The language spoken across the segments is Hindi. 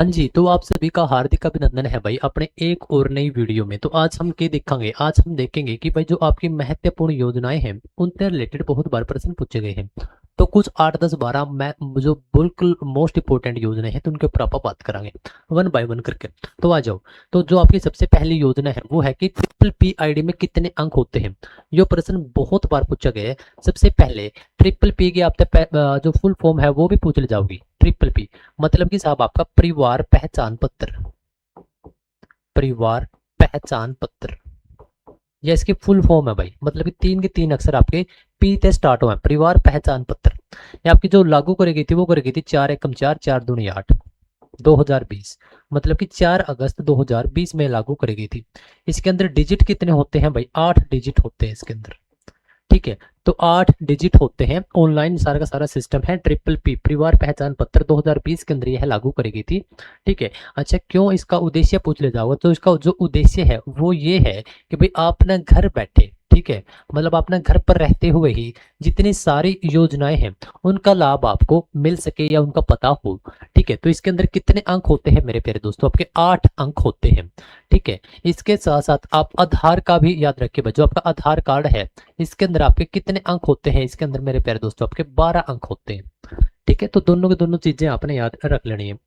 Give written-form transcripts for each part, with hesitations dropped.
हाँ जी, तो आप सभी का हार्दिक अभिनंदन है भाई अपने एक और नई वीडियो में। तो आज हम क्या देखेंगे, आज हम देखेंगे कि भाई जो आपकी महत्वपूर्ण योजनाएं हैं उनसे रिलेटेड बहुत बार प्रश्न पूछे गए हैं। तो कुछ 8 10 12 मैं जो बिल्कुल मोस्ट इंपोर्टेंट योजना है तो उनके ऊपर आप बात करेंगे वन बाय वन करके। तो आ जाओ। तो जो आपकी सबसे पहली योजना है वो है कि ट्रिपल पी आईडी में कितने अंक होते हैं। ये प्रश्न बहुत बार पूछा गया है। सबसे पहले ट्रिपल पी की आपसे जो फुल फॉर्म है वो भी पूछ ले जाओगी। ट्रिपल पी मतलब कि साहब आपका परिवार पहचान पत्र, परिवार पहचान पत्र, यह इसकी फुल फॉर्म है भाई। मतलब कि तीन के तीन अक्षर आपके पी से स्टार्ट हुए हैं, परिवार पहचान पत्र। ये आपकी जो लागू करी गई थी वो करी गई थी 4 एकम 4 4 दूनी 8 2020, मतलब कि 4 अगस्त 2020 में लागू करी गई थी। इसके अंदर डिजिट कितने होते हैं भाई, 8 डिजिट होते हैं इसके अंदर। ठीक है, तो 8 डिजिट होते हैं। ऑनलाइन सारा का सारा सिस्टम है। ट्रिपल पी परिवार पहचान पत्र 2020 के अंदर यह लागू करी गई थी। ठीक है। अच्छा, क्यों इसका उद्देश्य पूछ ले जाओगे तो इसका जो उद्देश्य है वो ये है कि भाई आप ना घर बैठे, ठीक है, मतलब अपना घर पर रहते हुए ही जितनी सारी योजनाएं हैं उनका लाभ आपको मिल सके या उनका पता हो। ठीक है, तो इसके अंदर कितने अंक होते हैं मेरे प्यारे दोस्तों, आपके 8 अंक होते हैं। ठीक है, इसके साथ साथ आप आधार का भी याद रखिए भाई, जो आपका आधार कार्ड है इसके अंदर आपके कितने अंक होते हैं, इसके अंदर मेरे प्यारे दोस्तों आपके 12 अंक होते हैं। ठीक है, तो दोनों के दोनों चीजें आपने याद रख लेनी है।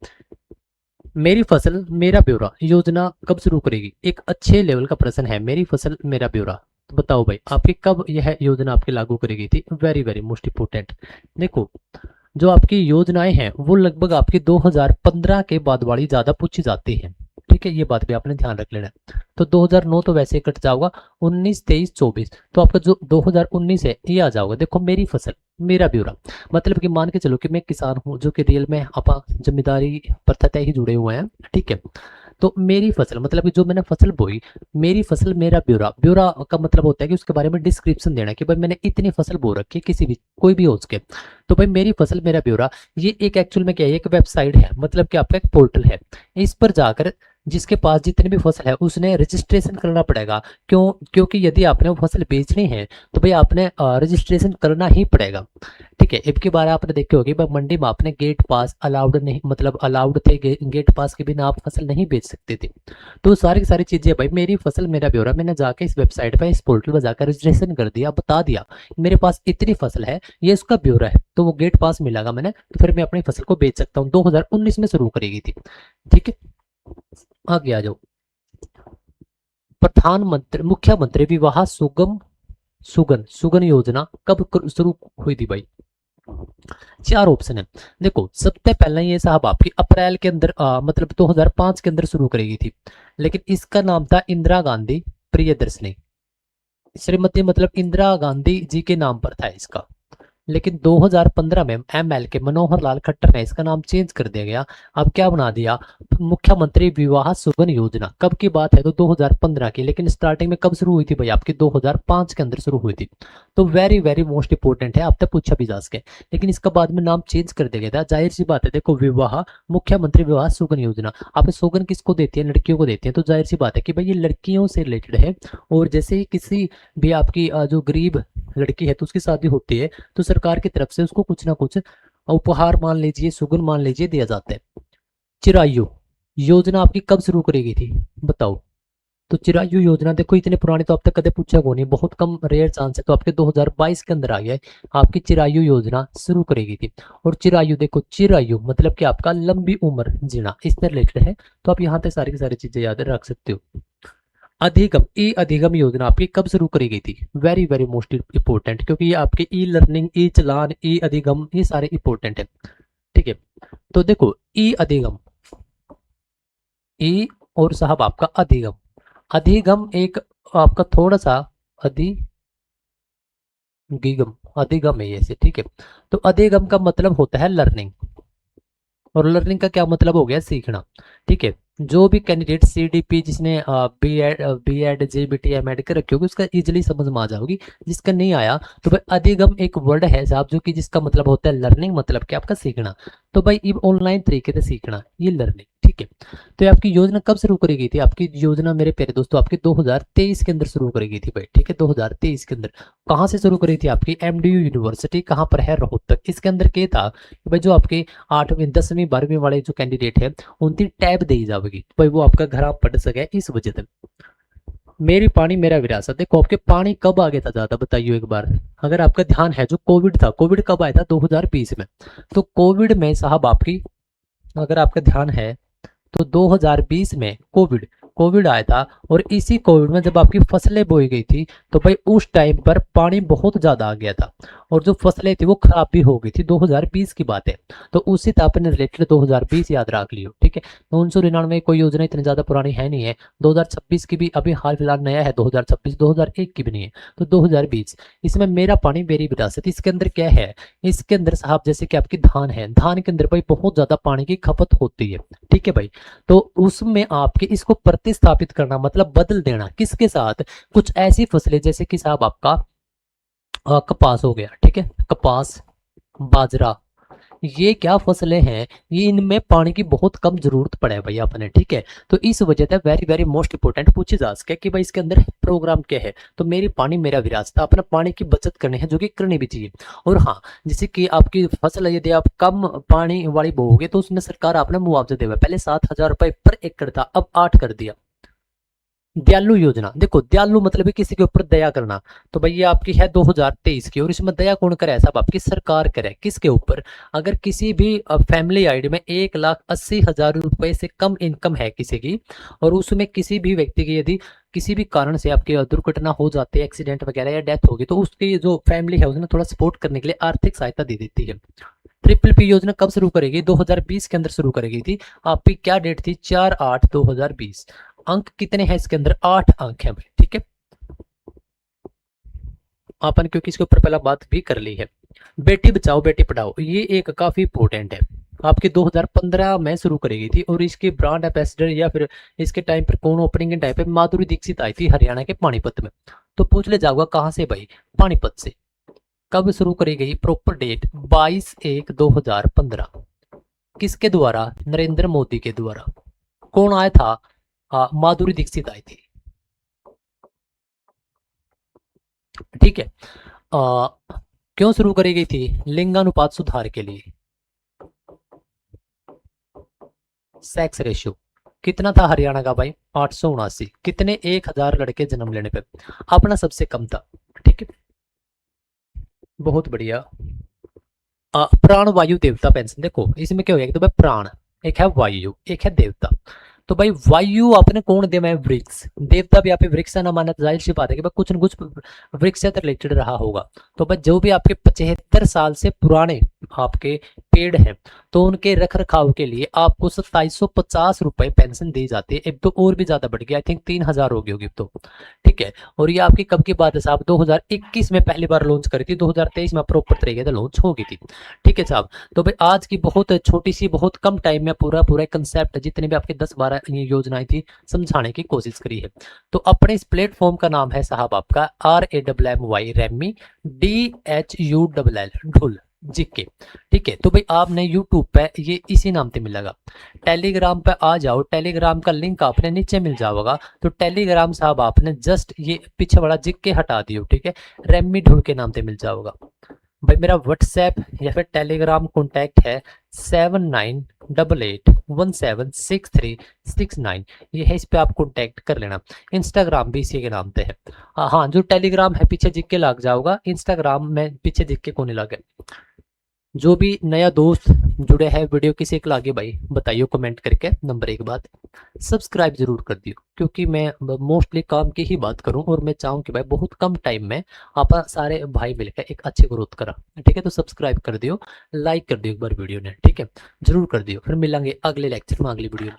मेरी फसल मेरा ब्यौरा योजना कब शुरू करेगी, एक अच्छे लेवल का प्रश्न है। मेरी फसल मेरा ब्यौरा, तो बताओ भाई आपकी कब यह योजना आपकी लागू करी गई थी। Very very most important. देखो, जो आपकी योजनाएं हैं वो लगभग आपकी 2015 के बाद वाली ज्यादा पूछी जाती है। ठीक है, ये बात भी आपने ध्यान रख लेना है। तो 2009 तो वैसे ही कट जाओगा, 19 23 24 तो आपका जो 2019 है ये आ जाओगा। देखो, मेरी फसल मेरा ब्यौरा, मतलब कि मान के चलो कि मैं किसान हूँ जो कि रियल में आपा जिम्मेदारी प्रथातः ही जुड़े हुए हैं। ठीक है, तो मेरी फसल मतलब कि जो मैंने फसल बोई, मेरी फसल मेरा ब्यौरा। ब्यौरा का मतलब होता है कि उसके बारे में डिस्क्रिप्शन देना कि भाई मैंने इतनी फसल बो रखी है, किसी भी कोई भी हो उसके। तो भाई मेरी फसल मेरा ब्यौरा ये एक एक्चुअल में क्या है, एक वेबसाइट है, मतलब कि आपका एक पोर्टल है। इस पर जाकर जिसके पास जितनी भी फसल है उसने रजिस्ट्रेशन करना पड़ेगा। क्यों? क्योंकि यदि आपने वो फसल बेचनी है तो भाई आपने रजिस्ट्रेशन करना ही पड़ेगा। ठीक है, इनके बारे आपने देखे होगी भाई, मंडी में आपने गेट पास अलाउड नहीं, मतलब अलाउड थे, गेट पास के बिना आप फसल नहीं बेच सकते थे। तो सारी की सारी चीजें भाई मेरी फसल मेरा ब्यौरा, मैंने जाके इस वेबसाइट पर इस पोर्टल पर जाकर रजिस्ट्रेशन कर दिया, बता दिया मेरे पास इतनी फसल है, ये इसका ब्यौरा है, तो वो गेट पास मिलेगा मैंने, तो फिर मैं अपनी फसल को बेच सकता हूँ। 2019 में शुरू करेगी थी। ठीक है, आगे आ जाओ। प्रधानमंत्री मुख्यमंत्री विवाह सुगन योजना कब शुरू हुई थी भाई। 4 ऑप्शन है। देखो, सबसे पहले ये साहब आपकी अप्रैल के अंदर मतलब 2005 के अंदर शुरू करी गई थी, लेकिन इसका नाम था इंदिरा गांधी प्रियदर्शनी। श्रीमती मतलब इंदिरा गांधी जी के नाम पर था इसका, लेकिन 2015 में एमएल के मनोहर लाल खट्टर ने इसका नाम चेंज कर दिया गया। अब क्या बना दिया, मुख्यमंत्री विवाह सुगन योजना। कब की बात है तो 2015 की, लेकिन स्टार्टिंग में कब शुरू हुई थी भाई, आपकी 2005 के अंदर शुरू हुई थी। तो वेरी वेरी मोस्ट इंपोर्टेंट है, अब तक पूछा भी जा सके। लेकिन इसका बाद में नाम चेंज कर दिया गया था। जाहिर सी बात है, देखो विवाह मुख्यमंत्री विवाह सुगन योजना, आप सुगन किसको देती है, लड़कियों को देती है, तो जाहिर सी बात है कि भाई ये लड़कियों से रिलेटेड है। और जैसे ही किसी भी आपकी जो गरीब लड़की है तो उसकी शादी होती है तो सरकार की तरफ से उसको कुछ ना कुछ उपहार मान लीजिए, सुगन मान लीजिए, दिया जाता है। चिरायु योजना आपकी कब शुरू करी गई थी बताओ। तो चिरायु योजना देखो, इतने पुरानी तो अब तक कदे पूछा को नहीं, बहुत कम रेयर चांस है, तो आपके 2022 के अंदर आ गया है। आपकी चिरायु योजना शुरू करी गई थी। और चिरायु देखो, चिरायु मतलब कि आपका लंबी उम्र जीना, इससे रिलेटेड है। तो आप यहाँ पे सारी की सारी चीजें याद रख सकते हो। अधिगम ई अधिगम योजना आपकी कब शुरू करी गई थी। वेरी वेरी मोस्ट इंपोर्टेंट, क्योंकि ये आपके ई लर्निंग, ई चलान, ई अधिगम ये सारे इंपोर्टेंट है। ठीक है, तो देखो ई अधिगम, ई और साहब आपका अधिगम। अधिगम एक आपका थोड़ा सा अधिगम, अधिगम है ये से। ठीक है, तो अधिगम का मतलब होता है लर्निंग, और लर्निंग का क्या मतलब हो गया, सीखना। ठीक है, जो भी कैंडिडेट सीडीपी जिसने बी एड जेबीटी एमएड कर रखी होगी उसका इजीली समझ में आ जाओगी। जिसका नहीं आया तो भाई अधिगम एक वर्ड है साहब जो कि जिसका मतलब होता है लर्निंग, मतलब कि आपका सीखना। तो भाई ये ऑनलाइन तरीके से सीखना, ये लर्निंग। ठीक ठीक है। तो ये आपकी योजना कब शुरू करी गई थी? आपकी योजना मेरे प्यारे दोस्तों आपकी 2023 के अंदर शुरू करी गई थी भाई, ठीक है, 2023 के अंदर। कहाँ से शुरू करी थी? आपकी एमडीयू यूनिवर्सिटी, कहाँ पर है? रोहतक। इसके अंदर क्या था कि भाई जो आपके 8वीं 10वीं 12वीं वाले जो कैंडिडेट है उनकी टैब दी जाएगी, भाई वो आपका घर आप पढ़ सके इस वजह से। मेरी पानी मेरा विरासत। देखो आपके पानी कब आ गया था ज्यादा, बताइए एक बार। अगर आपका ध्यान है जो कोविड था, कोविड कब आया था? 2020 में। तो कोविड में साहब आपकी, अगर आपका ध्यान है तो 2020 में कोविड कोविड आया था। और इसी कोविड में जब आपकी फसलें बोई गई थी तो भाई उस टाइम पर पानी बहुत ज्यादा आ गया था और जो फसलें थी वो खराब भी हो गई थी। 2020 की बात है। तो उसी से आपने रिलेटेड 2020 याद रख लियो, ठीक है। 1999 कोई योजना इतनी ज्यादा पुरानी है नहीं है। 2026 की भी अभी हाल फिलहाल नया है, 2026 2001 की भी नहीं है। तो 2020 इसमें मेरा पानी मेरी विरासत। इसके अंदर क्या है? इसके अंदर साहब जैसे कि आपकी धान है, धान के अंदर भाई बहुत ज्यादा पानी की खपत होती है, ठीक है भाई। तो उसमें आपके इसको प्रतिस्थापित करना मतलब बदल देना किसके साथ? कुछ ऐसी फसलें जैसे कि साहब आपका कपास हो गया, ठीक है, कपास, बाजरा, ये क्या फसलें हैं, ये इनमें पानी की बहुत कम जरूरत पड़े भाई अपने, ठीक है। तो इस वजह से वेरी वेरी मोस्ट इंपोर्टेंट पूछी जा सके कि भाई इसके अंदर प्रोग्राम क्या है। तो मेरी पानी मेरा विरासत, अपना पानी की बचत करनी है जो कि करनी भी चाहिए। और हाँ, जैसे कि आपकी फसल यदि आप कम पानी वाली बोओगे तो उसमें सरकार आपने मुआवजा देगा। पहले 7,000 रुपए पर एकड़ था, अब 8 कर दिया। दयालु योजना, देखो दयालु मतलब है किसी के ऊपर दया करना। तो भाई ये आपकी है 2023 की, और इसमें दया कौन करे? साहब आपकी सरकार करे। किसके ऊपर? अगर किसी भी फैमिली आईडी में 1,80,000 रुपए से कम इनकम है किसी की, और उसमें किसी भी व्यक्ति की यदि किसी भी कारण से आपकी दुर्घटना हो जाती है, एक्सीडेंट वगैरह या डेथ होगी, तो उसकी जो फैमिली है उसने थोड़ा सपोर्ट करने के लिए आर्थिक सहायता दे देती है। ट्रिपल पी योजना कब शुरू करेगी? 2020 के अंदर शुरू करेगी थी। आपकी क्या डेट थी? 4/8/2020। अंक कितने हैं इसके अंदर? 8 अंक हैं भाई, ठीक है। अपन क्योंकि इसके ऊपर पहला बात भी कर ली है। बेटी बचाओ बेटी पढ़ाओ, ये एक काफी इंपॉर्टेंट है। आपकी 2015 में शुरू करी गई थी, और इसके ब्रांड एम्बेसडर या फिर इसके टाइम पर कौन ओपनिंग के टाइम पे माधुरी दीक्षित आई थी हरियाणा के पानीपत में। तो पूछ ले जाऊंगा कहां से भाई? पानीपत से। कब शुरू करी गई? Proper date 22/1/2015। किसके द्वारा? नरेंद्र मोदी के द्वारा। कौन आया था? माधुरी दीक्षित आई थी, ठीक है। क्यों शुरू करी गई थी? लिंगानुपात सुधार के लिए। सेक्स रेशियो कितना था हरियाणा का भाई? 879। कितने? 1,000 लड़के जन्म लेने पे। अपना सबसे कम था, ठीक है। बहुत बढ़िया। प्राण वायु देवता पेंशन, देखो इसमें क्या हो गया? एक तो भाई प्राण, एक है वायु, एक है देवता। तो भाई वायु आपने कौन दिया? मैं वृक्ष। देवता भी आपके वृक्ष ना माना, जाहिर सी बात है कि भाई कुछ न कुछ वृक्ष से रिलेटेड रहा होगा। तो भाई जो भी आपके 75 साल से पुराने आपके पेड़ हैं तो उनके रख रखाव के लिए आपको 2750 रुपए पेंशन दी जाती है। एक तो और भी ज्यादा बढ़ गया, आई थिंक 3,000 हो गई होगी तो, ठीक है। और ये आपकी कब की बात है साहब? 2021 में पहली बार लॉन्च करी थी, 2023 में प्रॉपर तरीके से लॉन्च हो गई थी, ठीक है साहब। तो भाई आज की बहुत छोटी सी बहुत कम टाइम में पूरा पूरा कंसेप्ट जितने भी आपके 10-12 योजनाएं थी समझाने की कोशिश करी है। तो अपने इस प्लेटफॉर्म का नाम है साहब आपका RAMMY Rammy DHULL Dhull GK, ठीक है। तो भाई आपने यूट्यूब पे ये इसी नाम से मिलेगा। टेलीग्राम पे आ जाओ, टेलीग्राम का लिंक आपने नीचे मिल जाएगा। तो टेलीग्राम साहब आपने जस्ट ये पीछे वाला जीके हटा दियो, ठीक है, रेमी ढुल के नाम से मिल जाएगा भाई। मेरा व्हाट्सएप या फिर टेलीग्राम कॉन्टैक्ट है 7988176369। ये है, इस पे आप कॉन्टैक्ट कर लेना। इंस्टाग्राम भी इसी के नाम पे है। हाँ, जो टेलीग्राम है पीछे जिक के लग जाओगा, इंस्टाग्राम में पीछे जिक के को नहीं लगे। जो भी नया दोस्त जुड़े हैं, वीडियो किसी को लागे भाई बताइए कमेंट करके। नंबर 1 बात, सब्सक्राइब जरूर कर दियो, क्योंकि मैं मोस्टली काम की ही बात करूं और मैं चाहूं कि भाई बहुत कम टाइम में आप सारे भाई मिलकर एक अच्छी ग्रोथ करा, ठीक है। तो सब्सक्राइब कर दियो, लाइक कर दियो एक बार वीडियो ने, ठीक है, जरूर कर दियो। फिर मिलेंगे अगले लेक्चर में, अगली वीडियो में।